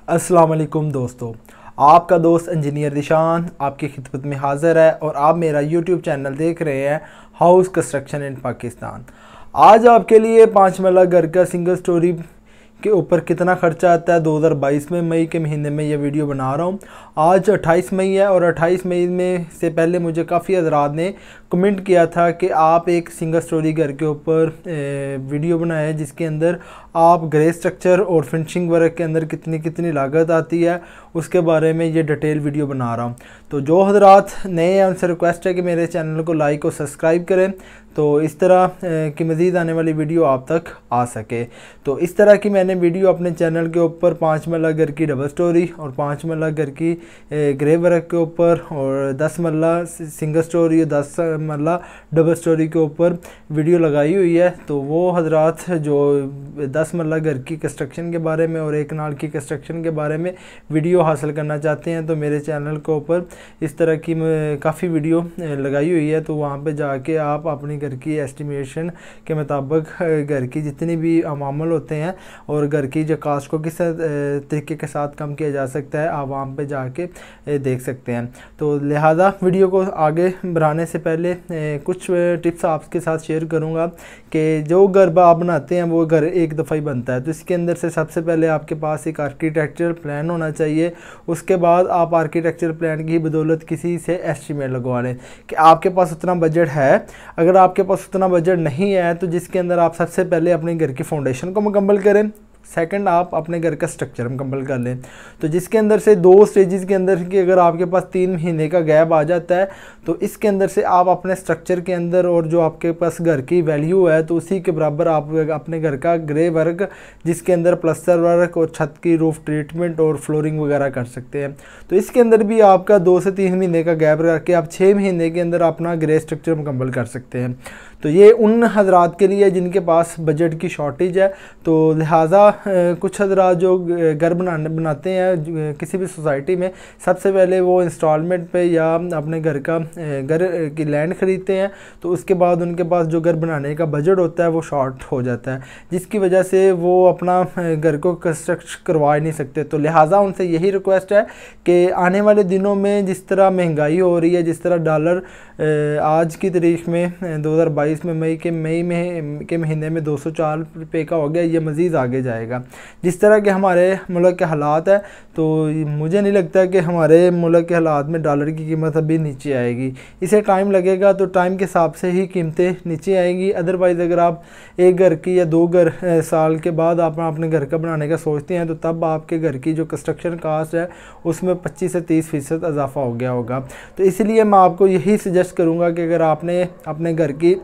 अस्सलाम वालेकुम दोस्तों, आपका दोस्त इंजीनियर दिशान आपकी खिदमत में हाज़िर है और आप मेरा यूट्यूब चैनल देख रहे हैं हाउस कंस्ट्रक्शन इन पाकिस्तान। आज आपके लिए 5 मरला घर का सिंगल स्टोरी के ऊपर कितना खर्चा आता है 2022 में मई के महीने में ये वीडियो बना रहा हूँ। आज 28 मई है और 28 मई में से पहले मुझे काफ़ी हज़रात ने कमेंट किया था कि आप एक सिंगल स्टोरी घर के ऊपर वीडियो बनाए जिसके अंदर आप ग्रे स्ट्रक्चर और फिनिशिंग वर्क के अंदर कितनी कितनी लागत आती है उसके बारे में ये डिटेल वीडियो बना रहा हूँ। तो जो हज़रात नए हैं उनसे रिक्वेस्ट है कि मेरे चैनल को लाइक और सब्सक्राइब करें तो इस तरह की मज़ीद आने वाली वीडियो आप तक आ सके। तो इस तरह की मैंने वीडियो अपने चैनल के ऊपर 5 मरला घर की डबल स्टोरी और 5 मरला घर की ग्रे वर्क के ऊपर और 10 मरला सिंगल स्टोरी और 10 मरला डबल स्टोरी के ऊपर वीडियो लगाई हुई है। तो वो हज़रात जो 10 मरला घर की कंस्ट्रक्शन के बारे में और एक नाल की कंस्ट्रक्शन के बारे में वीडियो हासिल करना चाहते हैं तो मेरे चैनल के ऊपर इस तरह की काफ़ी वीडियो लगाई हुई है। तो वहाँ पे जाके आप अपनी घर की एस्टिमेशन के मुताबिक घर की जितनी भी अमामल होते हैं और घर की जो कास्ट को किस तरीके के साथ कम किया जा सकता है आप वहाँ पे जाके देख सकते हैं। तो लिहाजा वीडियो को आगे बढ़ाने से पहले कुछ टिप्स आपके साथ शेयर करूँगा कि जो घर आप बनाते हैं वो घर एक दफ़ा ही बनता है। तो इसके अंदर से सबसे पहले आपके पास एक आर्किटेक्चरल प्लान होना चाहिए। उसके बाद आप आर्किटेक्चरल प्लान की बदौलत किसी से एस्टीमेट लगवा लें कि आपके पास उतना बजट है। अगर आपके पास उतना बजट नहीं है तो जिसके अंदर आप सबसे पहले अपने घर की फाउंडेशन को मुकम्मल करें, सेकंड आप अपने घर का स्ट्रक्चर मुकम्मल कर लें। तो जिसके अंदर से 2 स्टेजेस के अंदर कि अगर आपके पास 3 महीने का गैप आ जाता है तो इसके अंदर से आप अपने स्ट्रक्चर के अंदर और जो आपके पास घर की वैल्यू है तो उसी के बराबर आप अपने घर का ग्रे वर्क जिसके अंदर प्लस्तर वर्क और छत की रूफ ट्रीटमेंट और फ्लोरिंग वगैरह कर सकते हैं। तो इसके अंदर भी आपका 2 से 3 महीने का गैप रख के आप 6 महीने के अंदर अपना ग्रे स्ट्रक्चर मुकम्मल कर सकते हैं। तो ये उन हज़रात के लिए जिनके पास बजट की शॉर्टेज है। तो लिहाजा कुछ हज़रात जो घर बनाते हैं किसी भी सोसाइटी में सबसे पहले वो इंस्टॉलमेंट पे या अपने घर की लैंड ख़रीदते हैं तो उसके बाद उनके पास जो घर बनाने का बजट होता है वो शॉर्ट हो जाता है जिसकी वजह से वो अपना घर को कंस्ट्रक्ट करवा नहीं सकते। तो लिहाजा उनसे यही रिक्वेस्ट है कि आने वाले दिनों में जिस तरह महंगाई हो रही है, जिस तरह डॉलर आज की तारीख में 2022 में मई के महीने में 204 रुपये का हो गया, ये मज़ीद आगे जाएगा। जिस तरह के हमारे मुल्क के हालात है तो मुझे नहीं लगता कि हमारे मुल्क के हालात में डॉलर की कीमत अभी नीचे आएगी। इसे टाइम लगेगा तो टाइम के हिसाब से ही कीमतें नीचे आएंगी। अदरवाइज़ अगर आप एक घर की या 2 घर साल के बाद आप अपने घर का बनाने का सोचते हैं तो तब आपके घर की जो कंस्ट्रक्शन कास्ट है उसमें 25 से 30% इजाफा हो गया होगा। तो इसलिए मैं आपको यही सजेस्ट करूँगा कि अगर आपने अपने घर की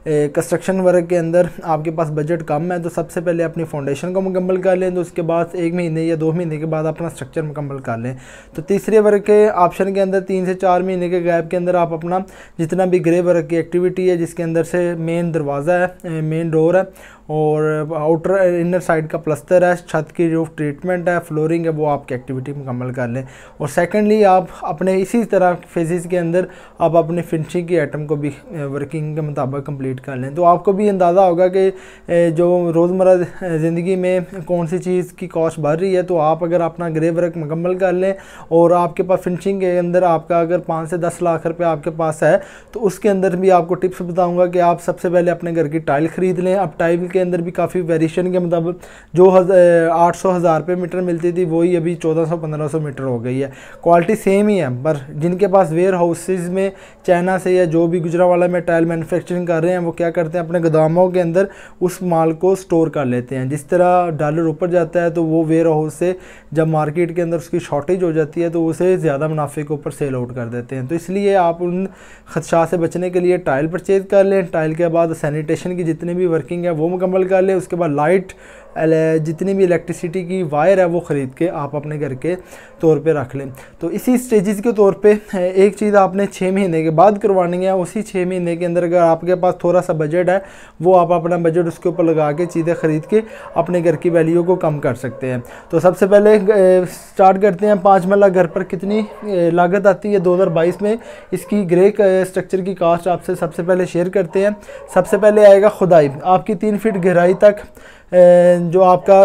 कंस्ट्रक्शन वर्क के अंदर आपके पास बजट कम है तो सबसे पहले अपनी फाउंडेशन को मुकम्मल कर लें। तो उसके बाद 1 महीने या 2 महीने के बाद अपना स्ट्रक्चर मुकम्मल कर लें। तो तीसरे वर्क के ऑप्शन के अंदर 3 से 4 महीने के गैप के अंदर आप अपना जितना भी ग्रे वर्क की एक्टिविटी है जिसके अंदर से मेन दरवाज़ा है, मेन डोर है और आउटर इनर साइड का प्लस्तर है, छत की रूफ ट्रीटमेंट है, फ्लोरिंग है, वो आपकी एक्टिविटी मुकम्मल कर लें। और सेकेंडली आप अपने इसी तरह फेजेस के अंदर आप अपने फिनिशिंग की आइटम को भी वर्किंग के मुताबिक कंप्लीट कर लें। तो आपको भी अंदाज़ा होगा कि जो रोज़मर्रा ज़िंदगी में कौन सी चीज़ की कॉस्ट बढ़ रही है। तो आप अगर अपना ग्रे वर्क मुकम्मल कर लें और आपके पास फिनिशिंग के अंदर आपका अगर 5 से 10 लाख रुपये आपके पास है तो उसके अंदर भी आपको टिप्स बताऊँगा कि आप सबसे पहले अपने घर की टाइल ख़रीद लें। अब टाइल के अंदर भी काफ़ी वेरिएशन के मुताबिक जो 800-1000 रुपये मीटर मिलती थी वही अभी 1400-1500 मीटर हो गई है। क्वालिटी सेम ही है पर जिनके पास वेयर हाउसेज में चाइना से या जो भी गुजरावाला में टाइल मैन्युफैक्चरिंग कर रहे हैं वो क्या करते हैं अपने गोदामों के अंदर उस माल को स्टोर कर लेते हैं। जिस तरह डॉलर ऊपर जाता है तो वो वेयर हाउस से जब मार्केट के अंदर उसकी शॉर्टेज हो जाती है तो उसे ज़्यादा मुनाफे के ऊपर सेल आउट कर देते हैं। तो इसलिए आप उन खदशा से बचने के लिए टाइल परचेज कर लें। टाइल के बाद सैनिटेशन की जितनी भी वर्किंग है वो मुकम्मल कर ले। उसके बाद लाइट जितनी भी इलेक्ट्रिसिटी की वायर है वो ख़रीद के आप अपने घर के तौर पे रख लें। तो इसी स्टेजेस के तौर पे एक चीज़ आपने 6 महीने के बाद करवानी है। उसी 6 महीने के अंदर अगर आपके पास थोड़ा सा बजट है वो आप अपना बजट उसके ऊपर लगा के चीज़ें ख़रीद के अपने घर की वैल्यू को कम कर सकते हैं। तो सबसे पहले स्टार्ट करते हैं 5 मरला घर पर कितनी लागत आती है 2022 में। इसकी ग्रे स्ट्रक्चर की कास्ट आपसे सबसे पहले शेयर करते हैं। सबसे पहले आएगा खुदाई। आपकी 3 फीट गहराई तक जो आपका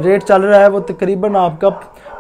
रेट चल रहा है वो तकरीबन आपका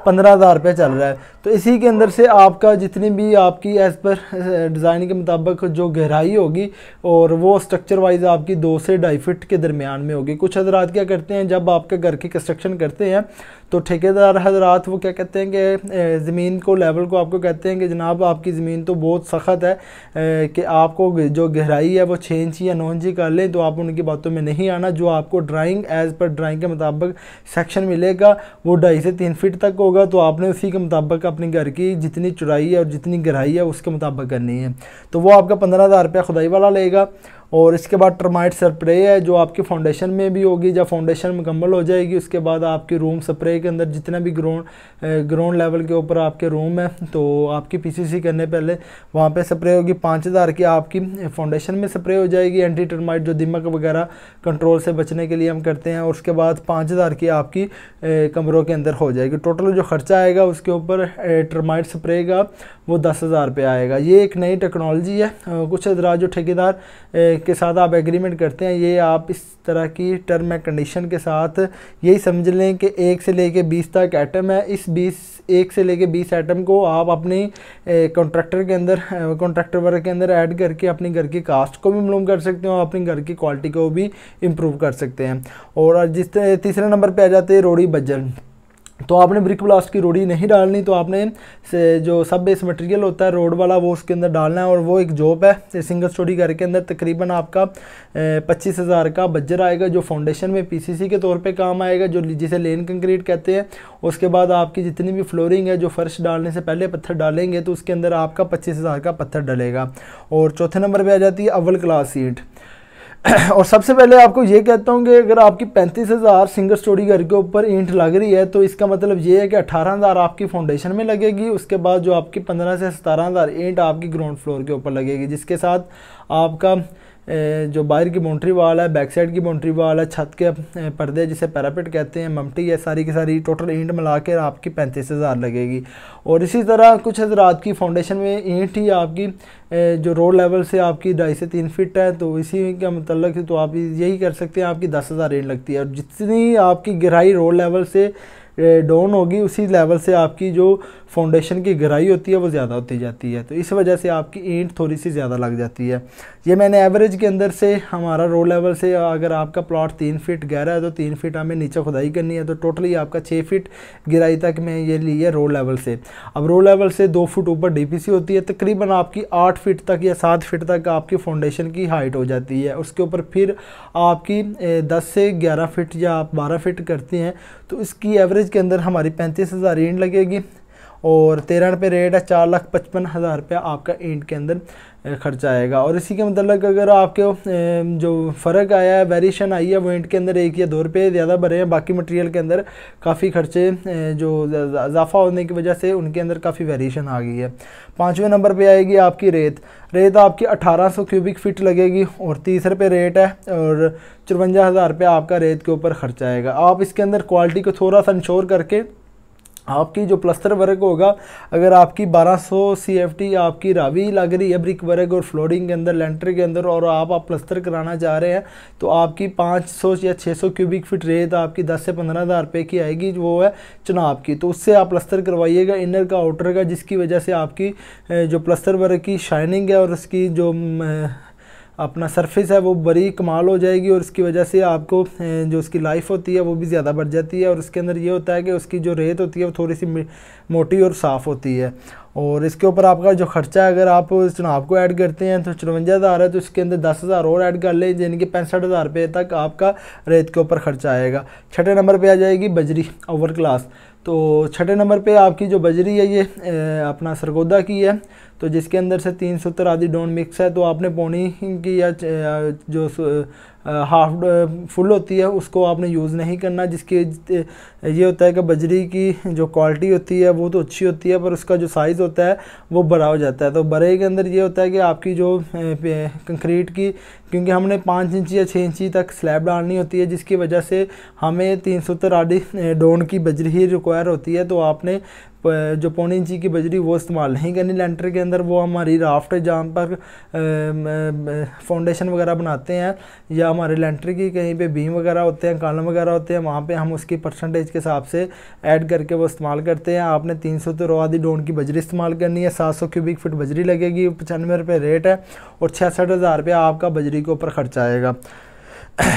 15,000 रुपये चल रहा है। तो इसी के अंदर से आपका जितनी भी आपकी एज़ पर डिज़ाइन के मुताबिक जो गहराई होगी और वो स्ट्रक्चर वाइज आपकी 2 से 2.5 फीट के दरमियान में होगी। कुछ हजरात क्या करते हैं, जब आपके घर की कंस्ट्रक्शन करते हैं तो ठेकेदार हजरात वो क्या कहते हैं कि ज़मीन को लेवल को आपको कहते हैं कि जनाब आपकी ज़मीन तो बहुत सख्त है कि आपको जो गहराई है वो 6 इंची या 9 इंची कर लें, तो आप उनकी बातों में नहीं आना। जो आपको ड्राइंग एज़ पर ड्राइंग के मुताबिक सेक्शन मिलेगा वो 2.5 से 3 फीट तक होगा। तो आपने उसी के मुताबिक अपने घर की जितनी चौड़ाई है और जितनी गहराई है उसके मुताबिक करनी है। तो वो आपका 15,000 रुपया खुदाई वाला लेगा। और इसके बाद टर्माइट स्प्रे है जो आपकी फाउंडेशन में भी होगी। जब फाउंडेशन मुकम्मल हो जाएगी उसके बाद आपकी रूम स्प्रे के अंदर जितना भी ग्राउंड लेवल के ऊपर आपके रूम है तो आपकी पीसीसी करने पहले वहाँ पे स्प्रे होगी। 5,000 की आपकी फाउंडेशन में स्प्रे हो जाएगी, एंटी टर्माइट जो दीमक वगैरह कंट्रोल से बचने के लिए हम करते हैं। और उसके बाद 5,000 की आपकी कमरों के अंदर हो जाएगी। टोटल जो खर्चा आएगा उसके ऊपर टर्माइट स्प्रे का वो 10,000 रुपये आएगा। ये एक नई टेक्नोलॉजी है। कुछ हजरात जो ठेकेदार के साथ आप एग्रीमेंट करते हैं, ये आप इस तरह की टर्म एंड कंडीशन के साथ यही समझ लें कि 1 से लेके 20 तक आइटम है। इस 1 से लेके 20 आइटम को आप अपनी कॉन्ट्रैक्टर के अंदर कॉन्ट्रैक्टर वर्क के अंदर ऐड करके अपनी घर की कास्ट को भी मालूम कर सकते हो, अपनी घर की क्वालिटी को भी इम्प्रूव कर सकते हैं। और जिस तीसरे नंबर पे आ जाते हैं रोड़ी बज्जर। तो आपने ब्रिक ब्लास्ट की रोड़ी नहीं डालनी, तो आपने से जो सब बेस मटेरियल होता है रोड वाला वो उसके अंदर डालना है। और वो एक जॉब है सिंगल स्टोरी घर के अंदर तकरीबन आपका 25,000 का बज्जर आएगा जो फाउंडेशन में पीसीसी के तौर पे काम आएगा, जो जिसे लेन कंक्रीट कहते हैं। उसके बाद आपकी जितनी भी फ्लोरिंग है, जो फर्श डालने से पहले पत्थर डालेंगे तो उसके अंदर आपका 25,000 का पत्थर डलेगा। और चौथे नंबर पर आ जाती है अव्वल क्लास ईंट। और सबसे पहले आपको ये कहता हूँ कि अगर आपकी 35,000 सिंगल स्टोरी घर के ऊपर ईंट लग रही है तो इसका मतलब ये है कि 18,000 आपकी फाउंडेशन में लगेगी। उसके बाद जो आपकी 15 से 17,000 ईंट आपकी ग्राउंड फ्लोर के ऊपर लगेगी, जिसके साथ आपका जो बाहर की बाउंड्री वाल है, बैक साइड की बाउंड्री वाल है, छत के पर्दे जिसे पैरापेट कहते हैं, ममटी है, सारी की सारी टोटल ईंट मिला कर आपकी 35,000 लगेगी। और इसी तरह कुछ हज़रात की फाउंडेशन में ईंट ही आपकी जो रोड लेवल से आपकी 2.5 से 3 फीट है, तो इसी का मतलब तो आप यही कर सकते हैं, आपकी 10,000 ईंट लगती है। और जितनी आपकी गहराई रोड लेवल से डाउन होगी उसी लेवल से आपकी जो फाउंडेशन की गहराई होती है वो ज़्यादा होती जाती है। तो इस वजह से आपकी ईंट थोड़ी सी ज़्यादा लग जाती है। ये मैंने एवरेज के अंदर से हमारा रोड लेवल से, अगर आपका प्लॉट 3 फीट गहरा है तो 3 फीट हमें नीचे खुदाई करनी है, तो टोटली आपका 6 फीट गहराई तक में ये ली है रोड लेवल से। अब रोड लेवल से 2 फुट ऊपर डीपीसी होती है, तकरीबन आपकी 8 फीट तक या 7 फीट तक आपकी फाउंडेशन की हाइट हो जाती है। उसके ऊपर फिर आपकी 10 से 11 फीट या आप 12 फीट करती हैं तो इसकी एवरेज के अंदर हमारी 35,000 ईंट लगेगी। और 13 रुपये रेट है, 4,55,000 रुपया आपका ईंट के अंदर खर्चा आएगा। और इसी के मतलब अगर आपके जो फ़र्क आया है, वेरिएशन आई है, वो ईंट के अंदर 1 या 2 रुपये ज़्यादा भरे हैं, बाकी मटेरियल के अंदर काफ़ी खर्चे जो इजाफा होने की वजह से उनके अंदर काफ़ी वेरिएशन आ गई है। 5वें नंबर पे आएगी आपकी रेत आपकी 1800 क्यूबिक फीट लगेगी और 30 रुपये रेट है। और 54,000 रुपया आपका रेत के ऊपर खर्चा आएगा। आप इसके अंदर क्वालिटी को थोड़ा सा इंश्योर करके आपकी जो प्लस्तर वर्क होगा, अगर आपकी 1200 CFT आपकी रावी लग रही है ब्रिक वर्क और फ्लोरिंग के अंदर, लेंटर के अंदर, और आप प्लस्तर कराना चाह रहे हैं तो आपकी 500 या 600 क्यूबिक फीट रेत आपकी 10 से 15,000 रुपये की आएगी, वो है चुनाव की। तो उससे आप प्लस्तर करवाइएगा इनर का आउटर का, जिसकी वजह से आपकी जो प्लस्तर वर्क की शाइनिंग है और उसकी जो अपना सरफेस है वो बड़ी कमाल हो जाएगी। और इसकी वजह से आपको जो उसकी लाइफ होती है वो भी ज़्यादा बढ़ जाती है। और इसके अंदर ये होता है कि उसकी जो रेत होती है वो थोड़ी सी मोटी और साफ़ होती है। और इसके ऊपर आपका जो खर्चा है, अगर आप चुनाव को ऐड करते हैं तो 54,000 है, तो इसके अंदर 10,000 और ऐड कर लें, यानी कि 65,000 रुपये तक आपका रेत के ऊपर खर्चा आएगा। 6ठे नंबर पे आ जाएगी बजरी ओवर क्लास। तो 6ठे नंबर पे आपकी जो बजरी है ये अपना सरगोदा की है, तो जिसके अंदर से 370 आदि डोन मिक्स है। तो आपने पौनी की या जो हाफ फुल होती है उसको आपने यूज़ नहीं करना, जिसके ये होता है कि बजरी की जो क्वालिटी होती है वो तो अच्छी होती है पर उसका जो साइज़ होता है वो बड़ा हो जाता है। तो बड़े के अंदर ये होता है कि आपकी जो कंक्रीट की, क्योंकि हमने 5 इंची या 6 इंची तक स्लैब डालनी होती है, जिसकी वजह से हमें 370 आदि डोन की बजरी ही रिक्वायर होती है। तो आपने जो पौने इंची की बजरी वो इस्तेमाल नहीं करनी लेंटर के अंदर। वो हमारी राफ्ट जहाँ पर फाउंडेशन वगैरह बनाते हैं या हमारे लेंटर की कहीं पे बीम वगैरह होते हैं, कॉलम वगैरह होते हैं, वहाँ पे हम उसकी परसेंटेज के हिसाब से ऐड करके वो इस्तेमाल करते हैं। आपने 300 तो आधी डोन की बजरी इस्तेमाल करनी है, 700 क्यूबिक फुट बजरी लगेगी, 95 रुपये रेट है और 66,000 रुपया आपका बजरी के ऊपर खर्चा आएगा।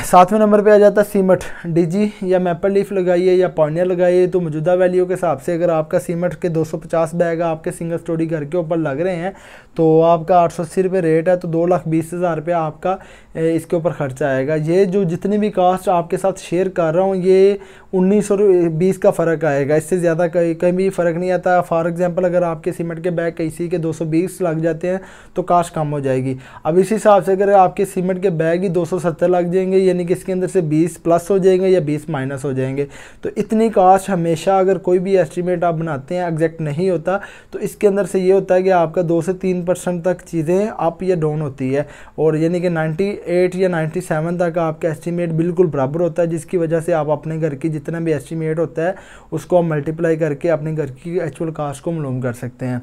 7वें नंबर पे आ जाता है सीमेंट। डीजी या मैपल लीफ लगाइए या पॉइनियर लगाइए तो मौजूदा वैल्यू के हिसाब से अगर आपका सीमेंट के 250 बैग आपके सिंगल स्टोरी घर के ऊपर लग रहे हैं तो आपका 880 रुपये रेट है, तो 2,20,000 रुपया आपका इसके ऊपर खर्चा आएगा। ये जो जितनी भी कास्ट आपके साथ शेयर कर रहा हूँ ये 1920 का फ़र्क आएगा, इससे ज़्यादा कहीं भी फ़र्क नहीं आता। फॉर एग्जांपल अगर आपके सीमेंट के बैग किसी के 220 लग जाते हैं तो कास्ट कम हो जाएगी। अब इस हिसाब से अगर आपके सीमेंट के बैग ही 270 लग जाएंगे यानी कि इसके अंदर से 20 प्लस हो जाएंगे या 20 माइनस हो जाएंगे। तो इतनी कास्ट हमेशा अगर कोई भी एस्टीमेट आप बनाते हैं एग्जैक्ट नहीं होता, तो इसके अंदर से ये होता है कि आपका 2 से 3% तक चीज़ें अप या डाउन होती है, और यानी कि 98 या 97 तक आपका एस्टीमेट बिल्कुल बराबर होता है, जिसकी वजह से आप अपने घर की जितना भी एस्टीमेट होता है उसको आप मल्टीप्लाई करके अपने घर की एक्चुअल कास्ट को मालूम कर सकते हैं।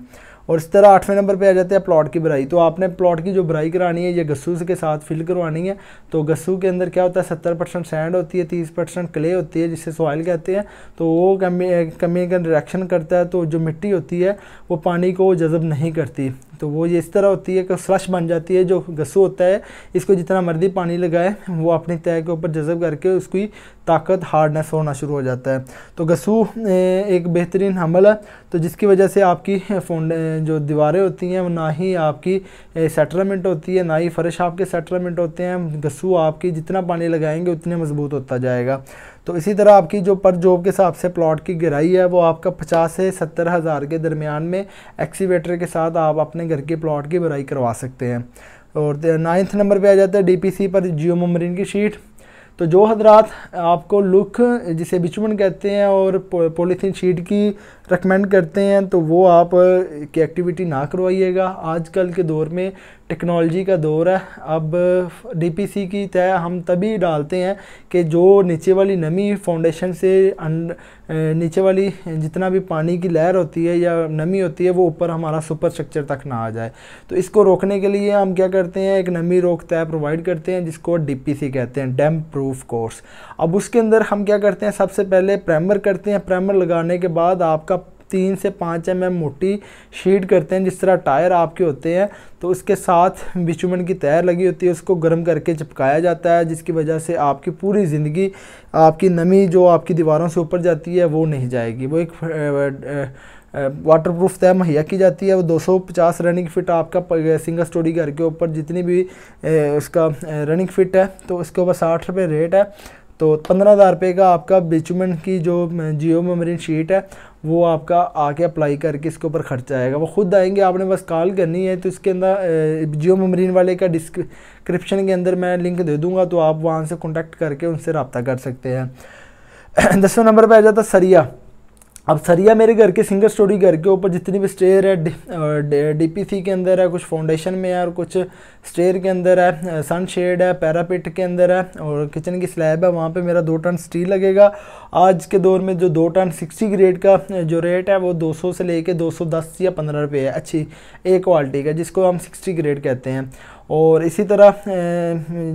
और इस तरह 8वें नंबर पे आ जाते हैं प्लॉट की भराई। तो आपने प्लॉट की जो भराई करानी है ये गस्सू के साथ फिल करवानी है। तो गस्सू के अंदर क्या होता है 70% सैंड होती है, 30% क्ले होती है जिसे सॉइल कहते हैं। तो वो कमी का रिएक्शन करता है, तो जो मिट्टी होती है वो पानी को जज़ब नहीं करती, तो वो ये इस तरह होती है कि स्लश बन जाती है। जो गस्सू होता है इसको जितना मर्जी पानी लगाए वो अपनी तय के ऊपर जज़ब करके उसकी ताकत हार्डनेस होना शुरू हो जाता है। तो गस्सू एक बेहतरीन हमल है, तो जिसकी वजह से आपकी जो दीवारें होती हैं वो ना ही आपकी सेटलमेंट होती है ना ही फर्श आपके सेटलमेंट होते हैं। गस्सू आपकी जितना पानी लगाएंगे उतने मजबूत होता जाएगा। तो इसी तरह आपकी जो पर जॉब के हिसाब से प्लॉट की गहराई है वो आपका 50 से 70 हज़ार के दरमियान में एक्सीवेटर के साथ आप अपने घर के प्लॉट की भराई करवा सकते हैं। और 9th नंबर पे आ जाता है डीपीसी पर जियोमरीन की शीट। तो जो हजरात आपको लुक जिसे बिचुमन कहते हैं और पॉलीथीन शीट की रेकमेंड करते हैं तो वो आप की एक्टिविटी ना करवाइएगा। आजकल के दौर में टेक्नोलॉजी का दौर है। अब डीपीसी की तय हम तभी डालते हैं कि जो नीचे वाली नमी फाउंडेशन से नीचे वाली जितना भी पानी की लहर होती है या नमी होती है वो ऊपर हमारा सुपर स्ट्रक्चर तक ना आ जाए। तो इसको रोकने के लिए हम क्या करते हैं, एक नमी रोक तय प्रोवाइड करते हैं जिसको डीपीसी कहते हैं, डैम्प प्रूफ कोर्स। अब उसके अंदर हम क्या करते हैं, सबसे पहले प्राइमर करते हैं। प्राइमर लगाने के बाद आपका 3 से 5 mm मोटी शीट करते हैं, जिस तरह टायर आपके होते हैं। तो उसके साथ बिचुमन की तैर लगी होती है, उसको गर्म करके चिपकाया जाता है, जिसकी वजह से आपकी पूरी ज़िंदगी आपकी नमी जो आपकी दीवारों से ऊपर जाती है वो नहीं जाएगी। वो एक वाटरप्रूफ तय मुहैया की जाती है। वो 250 रनिंग फिट आपका सिंगल स्टोरी घर के ऊपर जितनी भी उसका रनिंग फिट है तो उसके ऊपर 60 रुपये रेट है। तो 15,000 रुपये का आपका बिचुमन की जो जियोमरीन शीट है वो आपका आके अप्लाई करके इसके ऊपर खर्चा आएगा। वो खुद आएंगे, आपने बस कॉल करनी है। तो इसके अंदर जियोमरीन वाले का डिस्क्रिप्शन के अंदर मैं लिंक दे दूंगा, तो आप वहाँ से कॉन्टैक्ट करके उनसे रब्ता कर सकते हैं। 10वें नंबर पर आ जाता सरिया। अब सरिया मेरे घर के सिंगल स्टोरी घर के ऊपर जितनी भी स्टेयर है डीपीसी के अंदर है, कुछ फाउंडेशन में है और कुछ स्टेयर के अंदर है, सनशेड है, पैरापिट के अंदर है और किचन की स्लैब है, वहाँ पे मेरा 2 टन स्टील लगेगा। आज के दौर में जो 2 टन 60 ग्रेड का जो रेट है वो 200 से लेके 210 या 15 रुपये है, अच्छी एक क्वालिटी का, जिसको हम 60 ग्रेड कहते हैं। और इसी तरह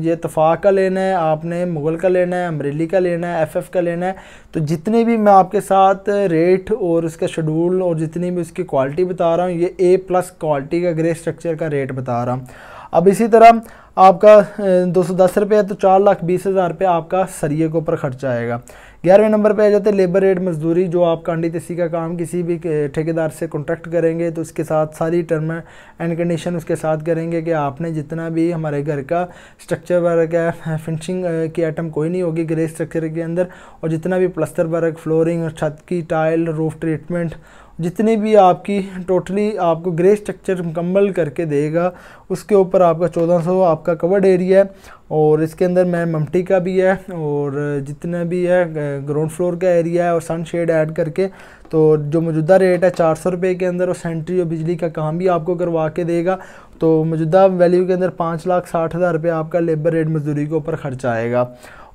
ये तफाक का लेना है, आपने मुगल का लेना है, अमरेली का लेना है, एफएफ का लेना है। तो जितने भी मैं आपके साथ रेट और उसका शेड्यूल और जितनी भी उसकी क्वालिटी बता रहा हूँ, ये A+ क्वालिटी का ग्रे स्ट्रक्चर का रेट बता रहा हूँ। अब इसी तरह आपका 210 रुपये है तो 4,20,000 रुपये आपका सरिये के ऊपर खर्चा आएगा। 11वें नंबर पे आ जाते हैं लेबर रेट मजदूरी। जो आप कांडी तेसी का काम किसी भी ठेकेदार से कॉन्ट्रैक्ट करेंगे तो उसके साथ सारी टर्म एंड कंडीशन उसके साथ करेंगे कि आपने जितना भी हमारे घर का स्ट्रक्चर वर्क है, फिनिशिंग की आइटम कोई नहीं होगी ग्रे स्ट्रक्चर के अंदर, और जितना भी प्लस्तर वर्क, फ्लोरिंग और छत की टाइल, रूफ ट्रीटमेंट, जितनी भी आपकी टोटली आपको ग्रे स्ट्रक्चर मुकम्मल करके देगा। उसके ऊपर आपका 1400 आपका कवर्ड एरिया है और इसके अंदर मैं ममटी का भी है और जितना भी है ग्राउंड फ्लोर का एरिया है और सनशेड ऐड करके, तो जो मौजूदा रेट है 400 रुपये के अंदर, और सेंट्री और बिजली का काम भी आपको करवा के देगा। तो मौजूदा वैल्यू के अंदर 5,60,000 रुपये आपका लेबर रेट मजदूरी के ऊपर खर्चा आएगा।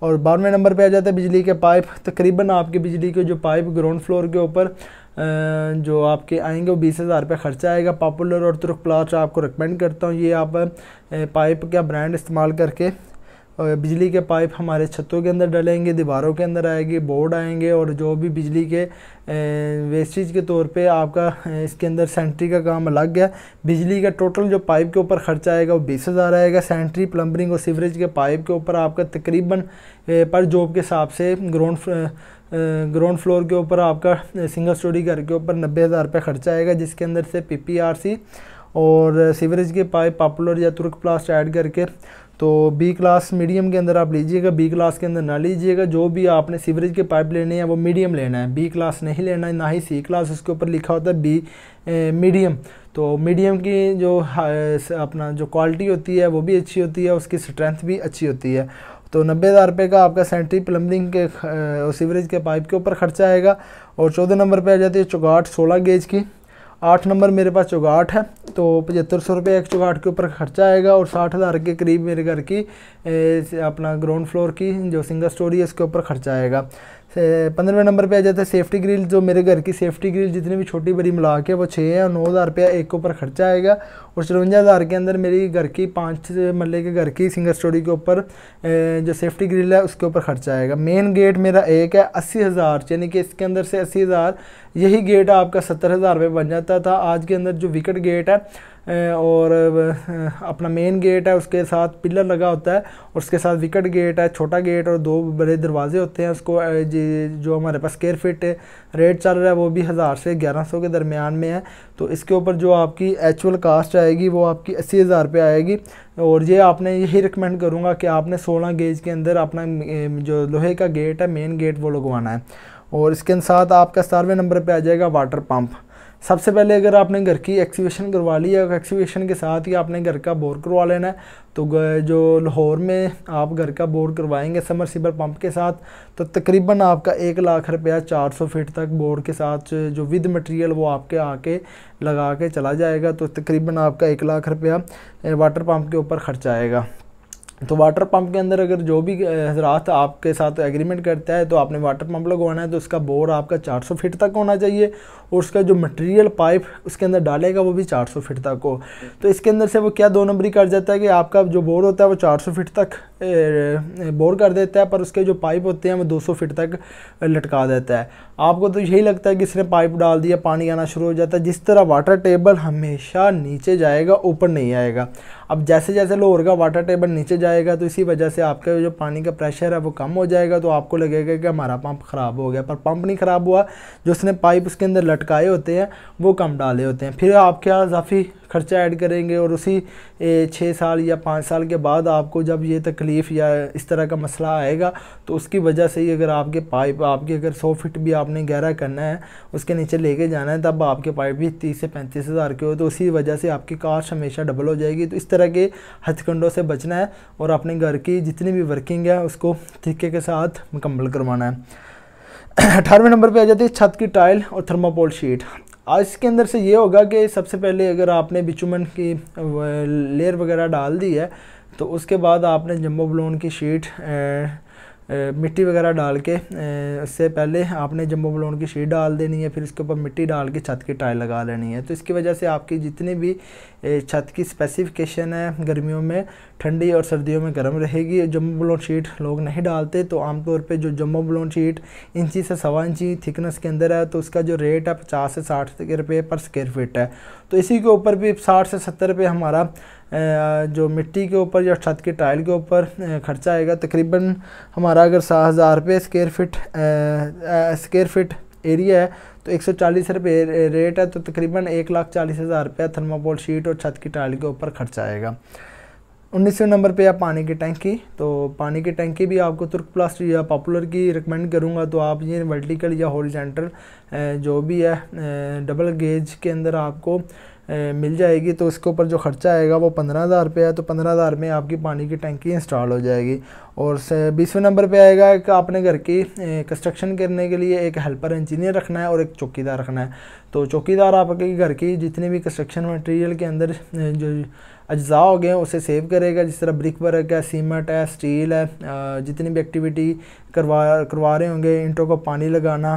और 12वें नंबर पे आ जाता है बिजली के पाइप। तकरीबन आपके बिजली के जो पाइप ग्राउंड फ्लोर के ऊपर जो आपके आएंगे वो 20,000 रुपये खर्चा आएगा। पॉपुलर और तुर्क प्लास्ट आपको रिकमेंड करता हूँ, ये आप पाइप का ब्रांड इस्तेमाल करके बिजली के पाइप हमारे छतों के अंदर डलेंगे, दीवारों के अंदर आएगी, बोर्ड आएंगे, और जो भी बिजली के वेस्टेज के तौर पे आपका इसके अंदर सेंट्री का काम अलग है। बिजली का टोटल जो पाइप के ऊपर खर्चा आएगा वो 20,000 आएगा। सेंट्री, प्लम्बरिंग और सीवरेज के पाइप के ऊपर आपका तकरीबन पर जॉब के हिसाब से ग्राउंड फ्लोर के ऊपर आपका सिंगल स्टोरी घर के ऊपर 90,000 रुपये खर्चा आएगा, जिसके अंदर से PPRC और सीवरेज के पाइप पॉपुलर या तुर्क प्लास्ट ऐड करके तो बी क्लास मीडियम के अंदर आप लीजिएगा, बी क्लास के अंदर ना लीजिएगा। जो भी आपने सीवरेज के पाइप लेने हैं वो मीडियम लेना है, बी क्लास नहीं लेना है, ना ही सी क्लास। उसके ऊपर लिखा होता है बी मीडियम। तो मीडियम की जो अपना जो क्वालिटी होती है वो भी अच्छी होती है, उसकी स्ट्रेंथ भी अच्छी होती है। तो 90,000 रुपये का आपका सेंट्री, प्लम्बरिंग के और सीवरेज के पाइप के ऊपर खर्चा आएगा। और 14 नंबर पे आ जाती है चौगाट 16 गेज की। 8 नंबर मेरे पास चौगाट है, तो 7500 रुपये एक चौगाट के ऊपर खर्चा आएगा। और 60,000 के करीब मेरे घर की अपना ग्राउंड फ्लोर की जो सिंगल स्टोरी है उसके ऊपर खर्चा आएगा। 15वें नंबर पे आ जाता है सेफ्टी ग्रिल। जो मेरे घर की सेफ्टी ग्रिल जितनी भी छोटी बड़ी मिला के वो 6 है, और 9,000 रुपया एक के ऊपर खर्चा आएगा। और 54,000 के अंदर मेरी घर की 5 मरले के घर की सिंगल स्टोरी के ऊपर जो सेफ्टी ग्रिल है उसके ऊपर खर्चा आएगा। मेन गेट मेरा एक है 80,000, यानी कि इसके अंदर से 80,000, यही गेट आपका 70,000 रुपये बन जाता था। आज के अंदर जो विकेट गेट है और अपना मेन गेट है, उसके साथ पिलर लगा होता है, और उसके साथ विकेट गेट है, छोटा गेट, और 2 बड़े दरवाजे होते हैं। उसको जो हमारे पास स्क्वायर फीट रेट चल रहा है वो भी 1000 से 1100 के दरमियान में है। तो इसके ऊपर जो आपकी एक्चुअल कास्ट आएगी वो आपकी 80,000 रुपये आएगी। और ये आपने यही रिकमेंड करूँगा कि आपने 16 गेज के अंदर अपना जो लोहे का गेट है मेन गेट वो लगवाना है। और इसके साथ आपका 17वें नंबर पे आ जाएगा वाटर पंप। सबसे पहले अगर आपने घर की एक्सकेवेशन करवा ली है, एक्सकेवेशन के साथ ही आपने घर का बोर करवा लेना है। तो जो लाहौर में आप घर का बोर करवाएंगे समरसीबल पंप के साथ, तो तकरीबन आपका 1 लाख रुपया 400 फीट तक बोर के साथ जो विद मटेरियल वो आपके आके लगा के चला जाएगा। तो तकरीबन आपका 1 लाख रुपया वाटर पंप के ऊपर खर्चा आएगा। तो वाटर पंप के अंदर अगर जो भी हजरात आपके साथ एग्रीमेंट करता है तो आपने वाटर पंप लगवाना है, तो उसका बोर आपका 400 फीट तक होना चाहिए, और उसका जो मटेरियल पाइप उसके अंदर डालेगा वो भी 400 फीट तक हो। तो इसके अंदर से वो क्या 2 नंबरी कर जाता है कि आपका जो बोर होता है वो 400 फीट तक बोर कर देता है, पर उसके जो पाइप होते हैं वो 200 फीट तक लटका देता है। आपको तो यही लगता है कि इसने पाइप डाल दिया, पानी आना शुरू हो जाता है। जिस तरह वाटर टेबल हमेशा नीचे जाएगा, ऊपर नहीं आएगा। अब जैसे जैसे लाहौर का वाटर टेबल नीचे जाएगा तो इसी वजह से आपका जो पानी का प्रेशर है वो कम हो जाएगा। तो आपको लगेगा कि हमारा पंप ख़राब हो गया, पर पंप नहीं ख़राब हुआ, जो उसने पाइप उसके अंदर लटकाए होते हैं वो कम डाले होते हैं। फिर आप क्या इजाफी खर्चा ऐड करेंगे, और उसी 6 साल या 5 साल के बाद आपको जब ये तकलीफ़ या इस तरह का मसला आएगा तो उसकी वजह से ही अगर आपके पाइप आपके अगर 100 फीट भी आपने गहरा करना है, उसके नीचे लेके जाना है, तब आपके पाइप भी 30 से 35 हज़ार के हो, तो उसी वजह से आपकी कास्ट हमेशा डबल हो जाएगी। तो इस तरह के हथकंडों से बचना है और अपने घर की जितनी भी वर्किंग है उसको तरीके के साथ मुकम्मल करवाना है। 18वें नंबर पे आ जाती है छत की टाइल और थर्माकोल शीट। आज इसके अंदर से ये होगा कि सबसे पहले अगर आपने बिचुमन की लेयर वगैरह डाल दी है तो उसके बाद आपने जम्बो ब्लोन की शीट मिट्टी वगैरह डाल के उससे पहले आपने जम्बो ब्लोन की शीट डाल देनी है, फिर इसके ऊपर मिट्टी डाल के छत की टाइल लगा लेनी है। तो इसकी वजह से आपकी जितनी भी छत की स्पेसिफिकेशन है गर्मियों में ठंडी और सर्दियों में गर्म रहेगी। जम्बो ब्लोन शीट लोग नहीं डालते, तो आमतौर पे जो जम्बो ब्लोन शीट इंची से 1.25 इंची थिकनेस के अंदर है तो उसका जो रेट है 50 से 60 रुपये पर स्क्वायर फीट है। तो इसी के ऊपर भी 60 से 70 रुपये हमारा जो मिट्टी के ऊपर या छत की टाइल के ऊपर खर्चा आएगा। तकरीबन हमारा अगर 7,000 रुपये स्क्वायर फीट एरिया है तो 140 रुपये रेट है, तो तकरीबन 1,40,000 रुपये थर्माकोल शीट और छत की टाइल के ऊपर खर्चा आएगा। 19वें नंबर पे आप पानी की टंकी। तो पानी की टंकी भी आपको तुर्क प्लास्ट या पॉपुलर की रिकमेंड करूँगा, तो आप ये वर्टिकल या हॉरिजॉन्टल जो भी है डबल गेज के अंदर आपको मिल जाएगी। तो इसके ऊपर जो खर्चा आएगा वो 15,000 रुपये है। तो 15,000 में आपकी पानी की टंकी इंस्टॉल हो जाएगी। और 20वें नंबर पे आएगा कि आपने घर की कंस्ट्रक्शन करने के लिए एक हेल्पर इंजीनियर रखना है और एक चौकीदार रखना है। तो चौकीदार आपके घर की जितने भी कंस्ट्रक्शन मटेरियल के अंदर जो अज्जा हो गए हैं उसे सेव करेगा, जिस तरह ब्रिक वर्क है, सीमेंट है, स्टील है, जितनी भी एक्टिविटी करवा रहे होंगे, इंटों को पानी लगाना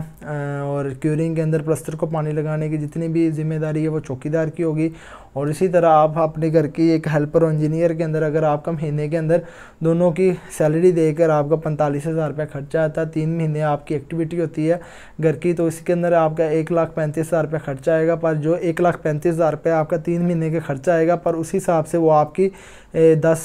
और क्यूरिंग के अंदर प्लस्तर को पानी लगाने की जितनी भी जिम्मेदारी है वो चौकीदार की होगी। और इसी तरह आप अपने घर की एक हेल्पर और इंजीनियर के अंदर अगर आपका महीने के अंदर दोनों की सैलरी देकर आपका 45,000 रुपये खर्चा आता है, 3 महीने आपकी एक्टिविटी होती है घर की, तो इसके अंदर आपका 1,35,000 रुपये खर्चा आएगा। पर जो 1,35,000 रुपये आपका 3 महीने का खर्चा आएगा, पर उस हिसाब से वो आपकी 10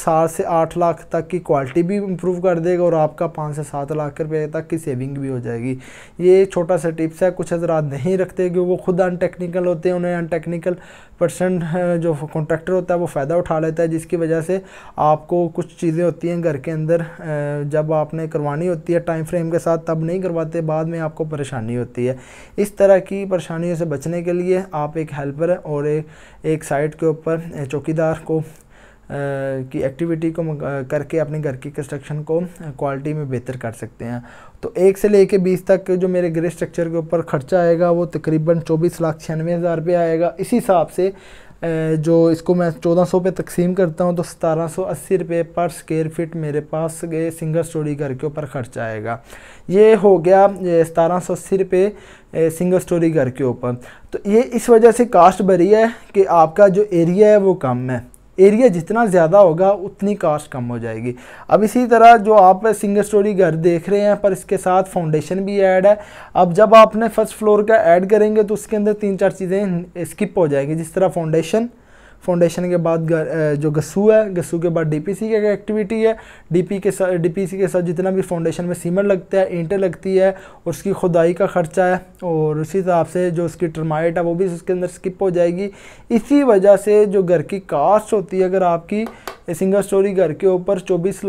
साल से 8 लाख तक की क्वालिटी भी इम्प्रूव कर देगा और आपका 5 से 7 लाख रुपए तक की सेविंग भी हो जाएगी। ये छोटा सा टिप्स है, कुछ हज़रात नहीं रखते क्योंकि वो खुद अनटेक्निकल होते हैं, उन्हें अनटेक्निकल पर्सन जो कॉन्ट्रैक्टर होता है वो फ़ायदा उठा लेता है, जिसकी वजह से आपको कुछ चीज़ें होती हैं घर के अंदर जब आपने करवानी होती है टाइम फ्रेम के साथ तब नहीं करवाते, बाद में आपको परेशानी होती है। इस तरह की परेशानियों से बचने के लिए आप एक हेल्पर और एक साइट के ऊपर चौकीदार को की एक्टिविटी को करके अपने घर की कंस्ट्रक्शन को क्वालिटी में बेहतर कर सकते हैं। तो 1 से लेके 20 तक जो मेरे ग्रे स्ट्रक्चर के ऊपर ख़र्चा आएगा वो तकरीबन 24,96,000 रुपये आएगा। इसी हिसाब से जो इसको मैं 1400 पे तकसीम करता हूँ तो 1780 रुपये पर स्क्वायर फीट मेरे पास सिंगल स्टोरी घर के ऊपर ख़र्चा आएगा। ये हो गया 1780 रुपये सिंगल स्टोरी घर के ऊपर। तो ये इस वजह से कास्ट बढ़ी है कि आपका जो एरिया है वो कम है, एरिया जितना ज़्यादा होगा उतनी कास्ट कम हो जाएगी। अब इसी तरह जो आप सिंगल स्टोरी घर देख रहे हैं पर इसके साथ फाउंडेशन भी ऐड है। अब जब आपने फर्स्ट फ्लोर का ऐड करेंगे तो उसके अंदर 3-4 चीज़ें स्किप हो जाएंगी, जिस तरह फाउंडेशन के बाद जो गस्सू है, गस्सू के बाद डीपीसी की एक्टिविटी है, डीपीसी के साथ जितना भी फाउंडेशन में सीमेंट लगता है, ईंटें लगती है, उसकी खुदाई का ख़र्चा है और उसी हिसाब से जो उसकी टर्माइट है वो भी उसके अंदर स्किप हो जाएगी। इसी वजह से जो घर की कास्ट होती है, अगर आपकी सिंगल स्टोरी घर के ऊपर 24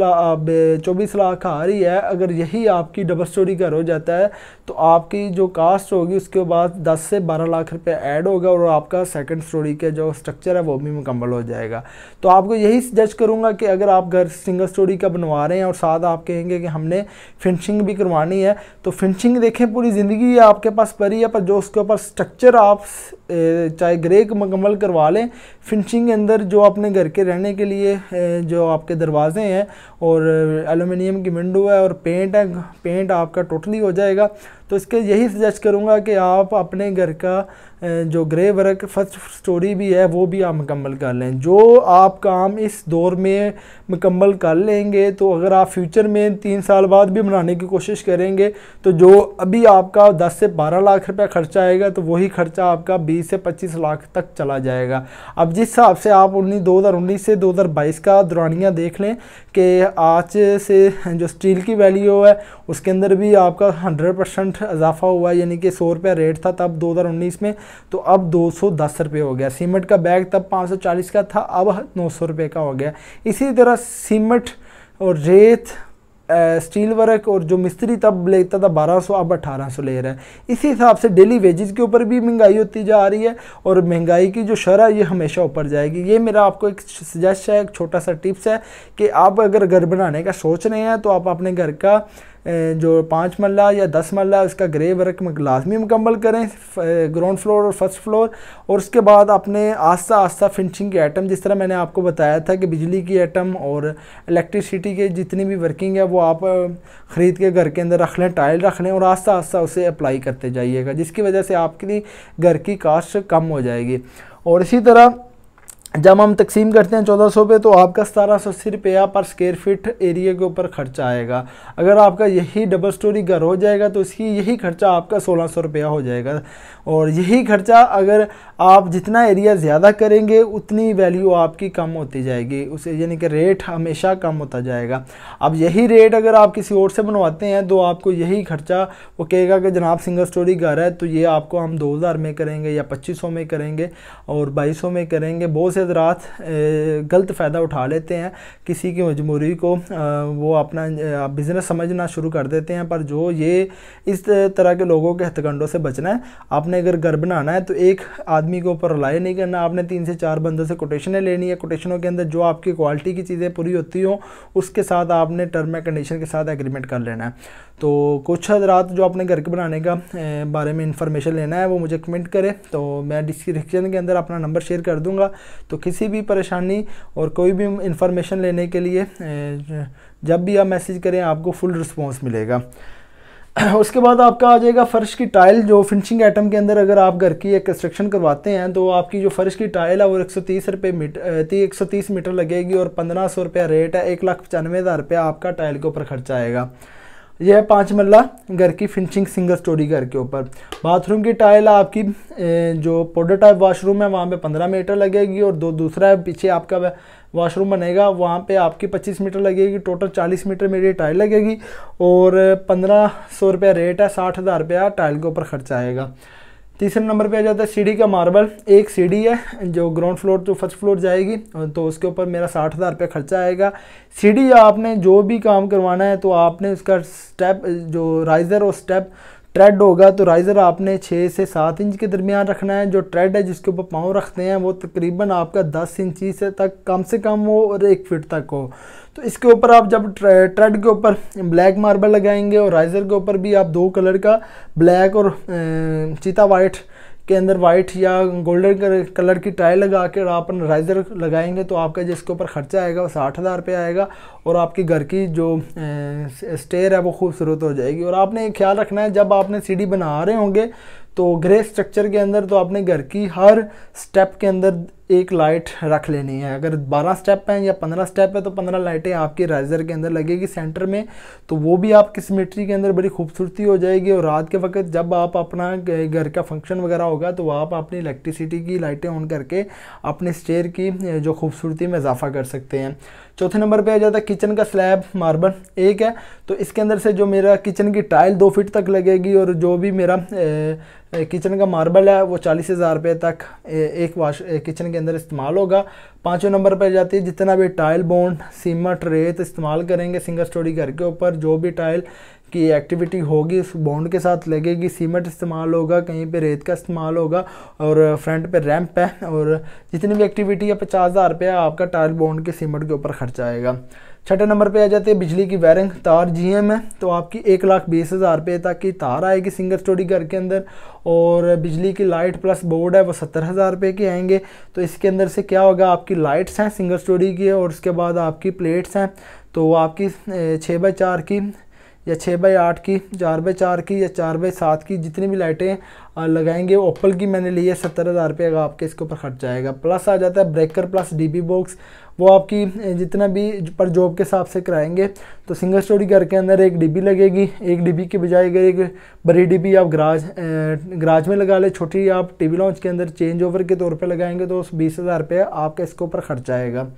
लाख आ रही है, अगर यही आपकी डबल स्टोरी घर हो जाता है तो आपकी जो कास्ट होगी उसके बाद 10 से 12 लाख रुपए ऐड होगा और आपका सेकंड स्टोरी का जो स्ट्रक्चर है वो भी मुकम्मल हो जाएगा। तो आपको यही सजेस्ट करूंगा कि अगर आप घर सिंगल स्टोरी का बनवा रहे हैं और साथ आप कहेंगे कि हमने फिनिशिंग भी करवानी है, तो फिनिशिंग देखें पूरी ज़िंदगी आपके पास पड़ी है, पर जो उसके ऊपर स्ट्रक्चर आप चाहे ग्रे मुकम्मल करवा लें, फिनिशिंग के अंदर जो अपने घर के रहने के लिए जो आपके दरवाजे हैं और एलुमिनियम की विंडो है और पेंट है, पेंट आपका टोटली हो जाएगा। तो इसके यही सजेस्ट करूंगा कि आप अपने घर का जो ग्रे वर्क फर्स्ट स्टोरी भी है वो भी आप मुकम्मल कर लें। जो आप काम इस दौर में मुकम्मल कर लेंगे तो अगर आप फ्यूचर में 3 साल बाद भी बनाने की कोशिश करेंगे तो जो अभी आपका 10 से 12 लाख रुपए खर्चा आएगा तो वही खर्चा आपका 20 से 25 लाख तक चला जाएगा। अब जिस हिसाब से आप 2019 से 2022 का दौरानिया देख लें कि आज से जो स्टील की वैल्यू है उसके अंदर भी आपका 100% इजाफा हुआ है, यानी कि 100 रुपये रेट था तब 2019 में, तो अब 210 रुपये हो गया। सीमेंट का बैग तब 540 का था, अब 900 रुपये का हो गया। इसी तरह सीमेंट और रेत, स्टील वर्क और जो मिस्त्री तब लेता था 1200 अब 1800 ले रहा है। इसी हिसाब से डेली वेजेस के ऊपर भी महंगाई होती जा रही है और महंगाई की जो शरह ये हमेशा ऊपर जाएगी। ये मेरा आपको एक सजेस्ट है, एक छोटा सा टिप्स है कि आप अगर घर बनाने का सोच रहे हैं तो आप अपने घर का जो 5 मरला या 10 मरला उसका ग्रे वर्क में लाजमी मुकम्मल करें, ग्राउंड फ्लोर और फर्स्ट फ्लोर, और उसके बाद अपने आस्ता आस्ता फिनिशिंग के आइटम, जिस तरह मैंने आपको बताया था कि बिजली की आइटम और इलेक्ट्रिसिटी के जितनी भी वर्किंग है वो आप ख़रीद के घर के अंदर रख लें, टाइल रख लें और आस्ता आस्ता उसे अप्लाई करते जाइएगा, जिसकी वजह से आपकी घर की कास्ट कम हो जाएगी। और इसी तरह जब हम तकसीम करते हैं 1400 पे तो आपका 1780 रुपया पर स्क्वायर फीट एरिया के ऊपर खर्चा आएगा। अगर आपका यही डबल स्टोरी घर हो जाएगा तो इसकी यही खर्चा आपका 1600 रुपया हो जाएगा। और यही खर्चा अगर आप जितना एरिया ज़्यादा करेंगे उतनी वैल्यू आपकी कम होती जाएगी, उसे यानी कि रेट हमेशा कम होता जाएगा। अब यही रेट अगर आप किसी और से बनवाते हैं तो आपको यही खर्चा वो कहेगा कि जनाब सिंगल स्टोरी घर है तो ये आपको हम 2000 में करेंगे या 2500 में करेंगे और 2200 में करेंगे। बहुत से हजरात गलत फ़ायदा उठा लेते हैं किसी की मजबूरी को, वो अपना बिज़नेस समझना शुरू कर देते हैं। पर जो ये इस तरह के लोगों के हथकंडों से बचना है। आपने अगर घर बनाना है तो एक आदमी के ऊपर रिलाई नहीं करना, आपने 3 से 4 बंदों से कोटेशनें लेनी है। कोटेशनों के अंदर जो आपकी क्वालिटी की चीज़ें पूरी होती हो उसके साथ आपने टर्म एंड कंडीशन के साथ एग्रीमेंट कर लेना है। तो कुछ हजरात जो अपने घर के बनाने का बारे में इंफॉर्मेशन लेना है वो मुझे कमेंट करें, तो मैं डिस्क्रिप्शन के अंदर अपना नंबर शेयर कर दूंगा। तो किसी भी परेशानी और कोई भी इंफॉर्मेशन लेने के लिए जब भी आप मैसेज करें आपको फुल रिस्पॉन्स मिलेगा। उसके बाद आपका आ जाएगा फ़र्श की टाइल। जो फिनिशिंग आइटम के अंदर अगर आप घर की एक कंस्ट्रक्शन करवाते हैं तो आपकी जो फ़र्श की टाइल है वो 130 मीटर लगेगी और 1500 रुपया रेट है। 1,95,000 रुपया आपका टाइल के ऊपर खर्चा आएगा। यह है 5 मरला घर की फिनिशिंग सिंगल स्टोरी घर के ऊपर। बाथरूम की टाइल आपकी जो पाउडर टाइप वाशरूम है वहाँ पे 15 मीटर लगेगी और दूसरा पीछे आपका वाशरूम बनेगा वहाँ पे आपकी 25 मीटर लगेगी। टोटल 40 मीटर मेरी टाइल लगेगी और 1500 रुपया रेट है। 60,000 रुपया टाइल के ऊपर खर्चा आएगा। तीसरे नंबर पे आ जाता है सीढ़ी का मार्बल। एक सीढ़ी है जो ground floor to first floor जाएगी तो उसके ऊपर मेरा 60,000 रुपया खर्चा आएगा। सीढ़ी आपने जो भी काम करवाना है तो आपने उसका स्टेप जो राइज़र और स्टेप ट्रेड होगा तो राइज़र आपने 6 से 7 इंच के दरमियान रखना है। जो ट्रेड है जिसके ऊपर पाँव रखते हैं वो तकरीबन आपका 10 इंची से तक कम से कम हो और 1 फीट तक हो। तो इसके ऊपर आप जब ट्रेड के ऊपर ब्लैक मार्बल लगाएंगे और राइज़र के ऊपर भी आप 2 कलर का ब्लैक और चीता वाइट के अंदर वाइट या गोल्डन कलर की टाइल लगा के आप राइज़र लगाएंगे तो आपका जिसके ऊपर खर्चा आएगा वो 60,000 रुपये आएगा और आपके घर की जो स्टेयर है वो खूबसूरत हो जाएगी। और आपने ख्याल रखना है जब आपने सीढ़ी बना रहे होंगे तो ग्रे स्ट्रक्चर के अंदर तो आपने घर की हर स्टेप के अंदर एक लाइट रख लेनी है। अगर 12 स्टेप हैं या 15 स्टेप है तो 15 लाइटें आपकी राइज़र के अंदर लगेगी सेंटर में, तो वो भी आपकी सिमेट्री के अंदर बड़ी खूबसूरती हो जाएगी। और रात के वक्त जब आप अपना घर का फंक्शन वगैरह होगा तो आप अपनी इलेक्ट्रिसिटी की लाइटें ऑन करके अपने स्टेयर की जो खूबसूरती में इजाफा कर सकते हैं। चौथे नंबर पे आ जाता है किचन का स्लैब मार्बल। एक है तो इसके अंदर से जो मेरा किचन की टाइल 2 फीट तक लगेगी और जो भी मेरा किचन का मार्बल है वो 40,000 रुपये तक एक किचन के अंदर इस्तेमाल होगा। 5वें नंबर पर जाती है जितना भी टाइल बॉन्ड सीमेंट रेत इस्तेमाल करेंगे सिंगल स्टोरी घर के ऊपर, जो भी टाइल की एक्टिविटी होगी उस बॉन्ड के साथ लगेगी। सीमेंट इस्तेमाल होगा, कहीं पे रेत का इस्तेमाल होगा और फ्रंट पे रैंप है और जितनी भी एक्टिविटी है 50,000 रुपया आपका टाइल बॉन्ड के सीमेंट के ऊपर खर्चा आएगा। 6ठे नंबर पे आ जाते हैं बिजली की वायरिंग। तार GM है तो आपकी 1,20,000 रुपये तक की तार आएगी सिंगल स्टोरी घर के अंदर और बिजली की लाइट प्लस बोर्ड है वो 70,000 रुपये के आएंगे। तो इसके अंदर से क्या होगा, आपकी लाइट्स हैं सिंगल स्टोरी की और उसके बाद आपकी प्लेट्स हैं तो आपकी 6x4 की या 6x8 की, 4x4 की या 4x7 की जितनी भी लाइटें लगाएंगे। ओपल की मैंने ली है 70,000 रुपये का आपके इसके ऊपर खर्चा आएगा। प्लस आ जाता है ब्रेकर प्लस DB बॉक्स, वो आपकी जितना भी पर जॉब के हिसाब से कराएंगे तो सिंगल स्टोरी घर के अंदर एक DB लगेगी। एक DB के बजाय अगर एक बड़ी DB आप गराज में लगा ले, छोटी आप TV लॉन्च के अंदर चेंज ओवर के तौर पे लगाएंगे तो उस 20,000 रुपये आपका इसके ऊपर खर्चा आएगा।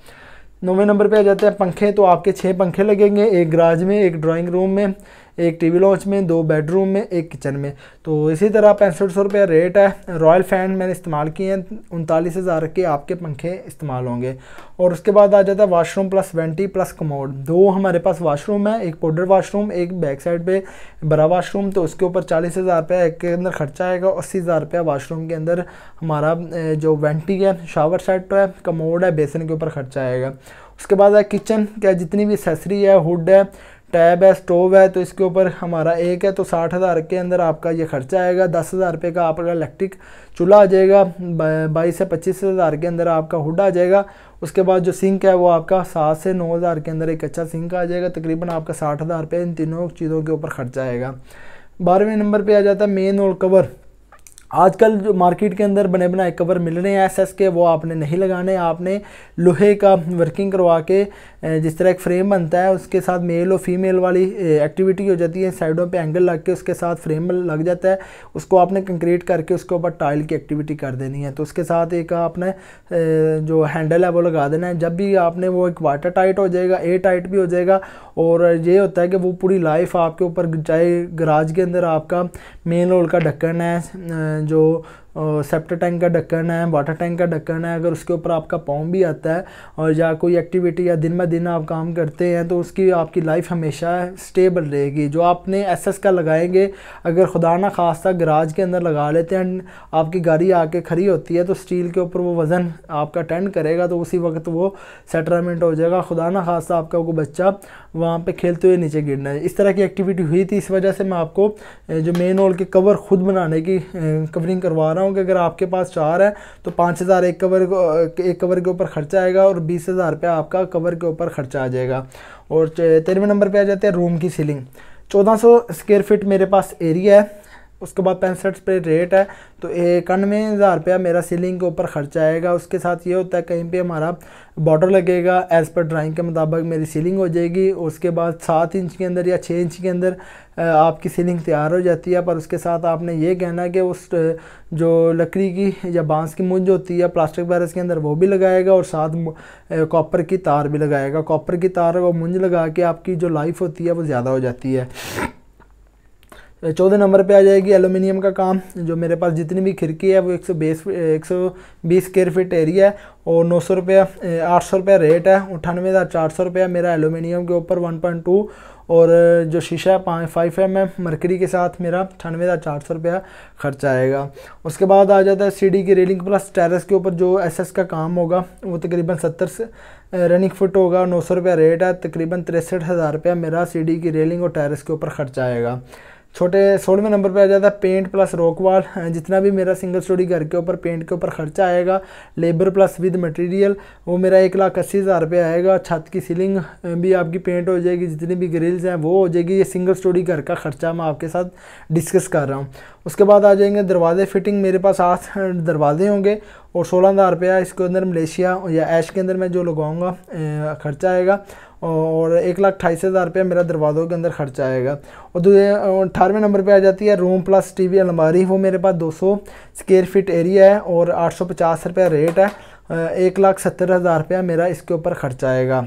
9वें नंबर पे आ जाते हैं पंखे। तो आपके 6 पंखे लगेंगे, एक गराज में, एक ड्राइंग रूम में, एक TV लॉन्च में, 2 बेडरूम में, एक किचन में। तो इसी तरह 6500 रुपये रेट है। रॉयल फैन मैंने इस्तेमाल किए हैं, 39,000 के आपके पंखे इस्तेमाल होंगे। और उसके बाद आ जाता है washroom plus vanity plus commode. 2 हमारे पास वाशरूम है, एक पाउडर वाशरूम, एक बैक साइड पे बड़ा वाशरूम। तो उसके ऊपर 40,000 रुपये एक के अंदर खर्चा आएगा। 80,000 रुपया वाशरूम के अंदर हमारा जो वेंटी है, शावर सेट है, कमोड है, बेसन के ऊपर खर्चा आएगा। उसके बाद है किचन क्या जितनी भी एक्सेसरी है, हुड है, टैब है, स्टोव है, तो इसके ऊपर हमारा एक है तो 60,000 के अंदर आपका ये खर्चा आएगा। 10,000 रुपये का आपका इलेक्ट्रिक चूल्हा आ जाएगा। 22 से 25,000 के अंदर आपका हुड आ जाएगा। उसके बाद जो सिंक है वो आपका 7 से 9,000 के अंदर एक अच्छा सिंक आ जाएगा। तकरीबन आपका 60,000 रुपये इन तीनों चीज़ों के ऊपर खर्चा आएगा। 12वें नंबर पे आ जाता है मेन और कवर। आजकल जो मार्केट के अंदर बने बनाए कवर मिल रहे हैं SS के, वो आपने नहीं लगाने। आपने लोहे का वर्किंग करवा के जिस तरह एक फ्रेम बनता है उसके साथ मेल और फीमेल वाली एक्टिविटी हो जाती है, साइडों पे एंगल लग के उसके साथ फ्रेम लग जाता है, उसको आपने कंक्रीट करके उसके ऊपर टाइल की एक्टिविटी कर देनी है। तो उसके साथ एक आपने जो हैंडल है वो लगा देना है। जब भी आपने वो एक वाटर टाइट हो जाएगा, एयर टाइट भी हो जाएगा। और ये होता है कि वो पूरी लाइफ आपके ऊपर, चाहे गराज के अंदर आपका मेन होल का ढक्कन है, जो सेप्टर टैंक का ढक्कन है, वाटर टैंक का ढक्कन है, अगर उसके ऊपर आपका पाँव भी आता है और या कोई एक्टिविटी या दिन ब दिन आप काम करते हैं तो उसकी आपकी लाइफ हमेशा स्टेबल रहेगी। जो आपने एसएस का लगाएंगे, अगर खुदा ना खास्ता गराज के अंदर लगा लेते हैं, आपकी गाड़ी आके खड़ी होती है तो स्टील के ऊपर वो वज़न आपका टेंड करेगा तो उसी वक्त वो सेटलमेंट हो जाएगा, खुदा ना खास्ता आपका कोई बच्चा वहाँ पे खेलते हुए नीचे गिरना है। इस तरह की एक्टिविटी हुई थी, इस वजह से मैं आपको जो मेन होल के कवर खुद बनाने की कवरिंग करवा रहा हूँ कि अगर आपके पास 4 है तो 5,000 एक कवर के ऊपर खर्चा आएगा और 20,000 रुपया आपका कवर के ऊपर खर्चा आ जाएगा। और 13वें नंबर पे आ जाते हैं रूम की सीलिंग। 1400 स्क्वायर फीट मेरे पास एरिया है, उसके बाद 65 पे रेट है, तो 91,000 रुपया मेरा सीलिंग के ऊपर खर्चा आएगा। उसके साथ ये होता है कहीं पे हमारा बॉर्डर लगेगा, एज़ पर ड्राइंग के मुताबिक मेरी सीलिंग हो जाएगी। उसके बाद 7 इंच के अंदर या 6 इंच के अंदर आपकी सीलिंग तैयार हो जाती है। पर उसके साथ आपने ये कहना है कि उस जो लकड़ी की या बांस की मुंज होती है प्लास्टिक बैरस के अंदर वो भी लगाएगा और साथ कॉपर की तार भी लगाएगा। कॉपर की तार और मुंज लगा के आपकी जो लाइफ होती है वो ज़्यादा हो जाती है। 14 नंबर पे आ जाएगी एलुमिनियम का काम। जो मेरे पास जितनी भी खिड़की है वो 120 स्क्वायर फीट एरिया है और 900 रुपया 800 रुपया रेट है। 98,400 रुपया मेरा एलुमिनियम के ऊपर 1.2 और जो शीशा है 5 mm मरकरी के साथ मेरा 98,400 रुपया खर्चा आएगा। उसके बाद आ जाता है सीढ़ी की रेलिंग प्लस टेरेस के ऊपर जो एसएस का काम होगा वो तकरीबन 70 रनिंग फुट होगा, 900 रुपया रेट है। तकरीबन 63,000 रुपया मेरा सीढ़ी की रेलिंग और टेरेस के ऊपर खर्चा आएगा। 16वें नंबर पे आ जाता है पेंट प्लस रॉक वाल। जितना भी मेरा सिंगल स्टोरी घर के ऊपर पेंट के ऊपर खर्चा आएगा, लेबर प्लस विद मटेरियल, वो मेरा 1,80,000 रुपये आएगा। छत की सीलिंग भी आपकी पेंट हो जाएगी, जितनी भी ग्रिल्स हैं वो हो जाएगी। ये सिंगल स्टोरी घर का खर्चा मैं आपके साथ डिस्कस कर रहा हूँ। उसके बाद आ जाएंगे दरवाजे फिटिंग। मेरे पास 8 दरवाजे होंगे और 16,000 रुपया इसके अंदर मलेशिया या ऐश के अंदर मैं जो लगवाऊँगा खर्चा आएगा और 1,28,000 रुपया मेरा दरवाज़ों के अंदर खर्चा आएगा। और 18वें नंबर पे आ जाती है रूम प्लस टीवी अलमारी। वो मेरे पास 200 स्क्वायर फीट एरिया है और 850 रुपया रेट है। 1,70,000 रुपया मेरा इसके ऊपर खर्चा आएगा।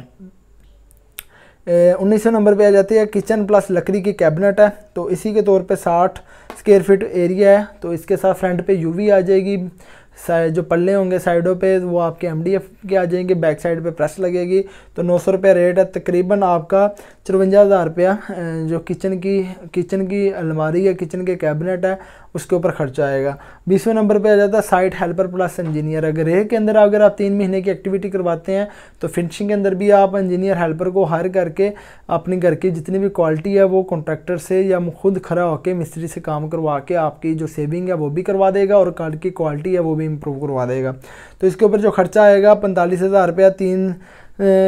19वें नंबर पे आ जाती है किचन प्लस लकड़ी की कैबिनेट है, तो इसी के तौर पे 60 स्क्वायर फीट एरिया है। तो इसके साथ फ्रंट पे यूवी आ जाएगी, जो पल्ले होंगे साइडों पे वो आपके MDF के आ जाएंगे, बैक साइड पे प्रेस लगेगी। तो 900 रुपया रेट है। तकरीबन आपका 54,000 रुपया जो किचन की अलमारी या किचन के कैबिनेट है उसके ऊपर खर्चा आएगा। 20वें नंबर पे आ जाता है साइट हेल्पर प्लस इंजीनियर। अगर एक के अंदर अगर आप 3 महीने की एक्टिविटी करवाते हैं तो फिनिशिंग के अंदर भी आप इंजीनियर हेल्पर को हायर करके अपने घर की जितनी भी क्वालिटी है वो कॉन्ट्रैक्टर से या खुद खड़ा होकर मिस्त्री से काम करवा के आपकी जो सेविंग है वो भी करवा देगा और कार की क्वालिटी है वो भी इम्प्रूव करवा देगा। तो इसके ऊपर जो खर्चा आएगा 45,000 रुपया 3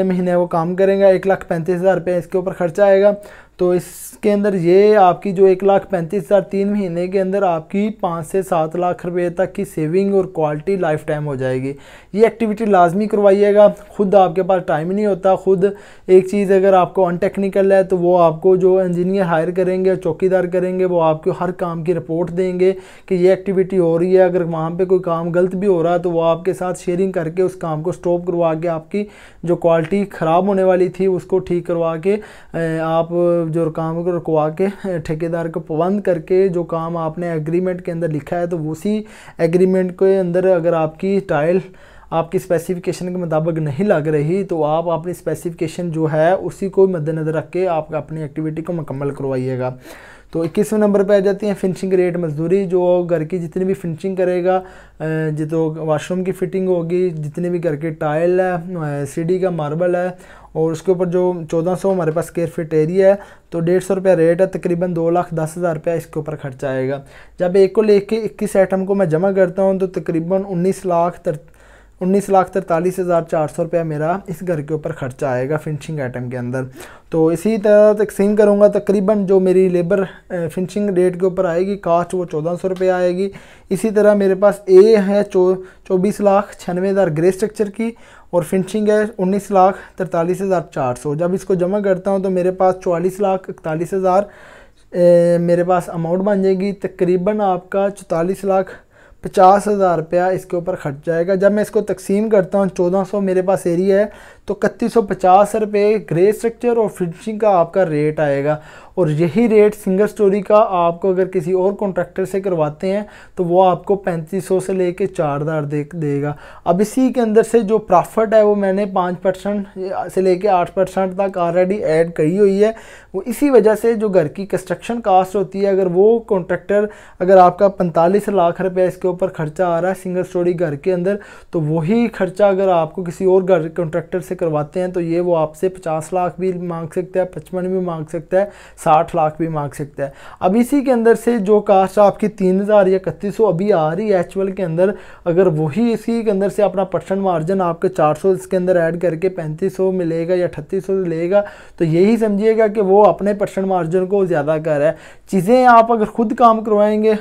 महीने वो काम करेंगे, 1,35,000 रुपये इसके ऊपर खर्चा आएगा। तो इसके अंदर ये आपकी जो 1,35,000 3 महीने के अंदर आपकी 5 से 7 लाख रुपए तक की सेविंग और क्वालिटी लाइफ टाइम हो जाएगी। ये एक्टिविटी लाजमी करवाइएगा। खुद आपके पास टाइम नहीं होता, खुद एक चीज़ अगर आपको अनटेक्निकल है तो वो आपको जो इंजीनियर हायर करेंगे, चौकीदार करेंगे, वो आपको हर काम की रिपोर्ट देंगे कि ये एक्टिविटी हो रही है। अगर वहाँ पर कोई काम गलत भी हो रहा है तो वो आपके साथ शेयरिंग करके उस काम को स्टॉप करवा के आपकी जो क्वालिटी ख़राब होने वाली थी उसको ठीक करवा के आप जो काम को रुकवा के ठेकेदार को पाबंद करके जो काम आपने एग्रीमेंट के अंदर लिखा है तो उसी एग्रीमेंट के अंदर अगर आपकी टाइल आपकी स्पेसिफिकेशन के मुताबिक नहीं लग रही तो आप अपनी स्पेसिफिकेशन जो है उसी को मद्देनज़र रख के आप अपनी एक्टिविटी को मुकम्मल करवाइएगा। तो 21वें नंबर पे आ जाती हैं फिनिशिंग रेट मजदूरी। जो घर की जितनी भी फिनिशिंग करेगा, जो वाशरूम की फिटिंग होगी, जितनी भी घर की टाइल है, सीढ़ी का मार्बल है और उसके ऊपर जो 1400 हमारे पास स्क्वायर फीट एरिया है तो 150 रुपया रेट है। तकरीबन 2,10,000 रुपया इसके ऊपर खर्चा आएगा। जब एक को लेके 21 आइटम को मैं जमा करता हूँ तो तकरीबन 19,43,400 रुपया मेरा इस घर के ऊपर खर्चा आएगा फिनिशिंग आइटम के अंदर। तो इसी तरह तकसीम करूँगा, तकरीबन जो मेरी लेबर फिनिशिंग रेट के ऊपर आएगी कास्ट वो 1,400 रुपये आएगी। इसी तरह मेरे पास ए है 24,96,000 ग्रे स्ट्रक्चर की और फिनिशिंग है 19,43,400। जब इसको जमा करता हूँ तो मेरे पास 44,41,000 मेरे पास अमाउंट बन जाएगी। तकरीबन आपका 44,50,000 रुपया इसके ऊपर खर्च जाएगा। जब मैं इसको तकसीम करता हूँ 1,400 मेरे पास एरिया है तो 3150 रुपये ग्रे स्ट्रक्चर और फिनिशिंग का आपका रेट आएगा। और यही रेट सिंगल स्टोरी का आपको अगर किसी और कॉन्ट्रैक्टर से करवाते हैं तो वो आपको 3500 से लेके 4000 देगा। अब इसी के अंदर से जो प्रॉफिट है वो मैंने 5% से लेके 8% तक ऑलरेडी ऐड करी हुई है। वो इसी वजह से जो घर की कंस्ट्रक्शन कास्ट होती है, अगर वो कॉन्ट्रैक्टर अगर आपका 45 लाख रुपये इसके ऊपर खर्चा आ रहा है सिंगल स्टोरी घर के अंदर, तो वही खर्चा अगर आपको किसी और घर कॉन्ट्रैक्टर से करवाते हैं तो ये वो आपसे 50 लाख भी मांग सकता है, 55 भी मांग सकता है, 60 लाख भी मांग सकता है। अब इसी के अंदर से जो कास्ट आपकी 3000 या 3100 अभी आ रही है एचुअल के अंदर, अगर वही इसी के अंदर से अपना परसेंट मार्जिन आपके 400 इसके अंदर ऐड करके 3500 मिलेगा या 3800 लेगा, तो यही समझिएगा कि वो अपने परसेंट मार्जिन को ज़्यादा कर रहा है। चीज़ें आप अगर खुद काम करवाएंगे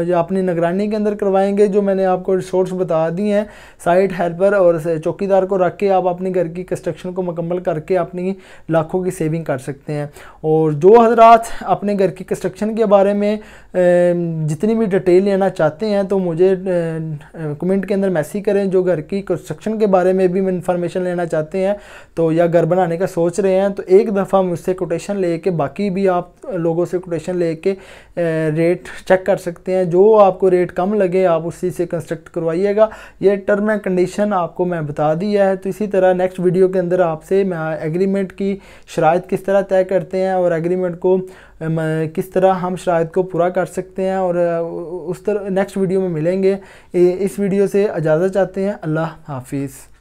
या अपनी निगरानी के अंदर करवाएंगे, जो मैंने आपको रिसोर्स बता दी हैं, साइट हेल्पर और चौकीदार को रख के आप अपने घर की कंस्ट्रक्शन को मुकम्मल करके अपनी लाखों की सेविंग कर सकते हैं। और जो हजरात अपने घर की कंस्ट्रक्शन के बारे में जितनी भी डिटेल लेना चाहते हैं तो मुझे कमेंट के अंदर मैसेज करें। जो घर की कंस्ट्रक्शन के बारे में भी इंफॉर्मेशन लेना चाहते हैं तो या घर बनाने का सोच रहे हैं तो एक दफ़ा मुझसे कोटेशन लेके, बाकी भी आप लोगों से कोटेशन लेके रेट चेक कर सकते हैं। जो आपको रेट कम लगे आप उसी से कंस्ट्रक्ट करवाइएगा। ये टर्म एंड कंडीशन आपको मैं बता दिया है। तो इसी तरह नेक्स्ट वीडियो के अंदर आपसे मैं एग्रीमेंट की शराइत किस तरह तय करते हैं और एग्रीमेंट को किस तरह हम शराइत को पूरा कर सकते हैं और उस तरह नेक्स्ट वीडियो में मिलेंगे। इस वीडियो से इजाज़त चाहते हैं। अल्लाह हाफिज़।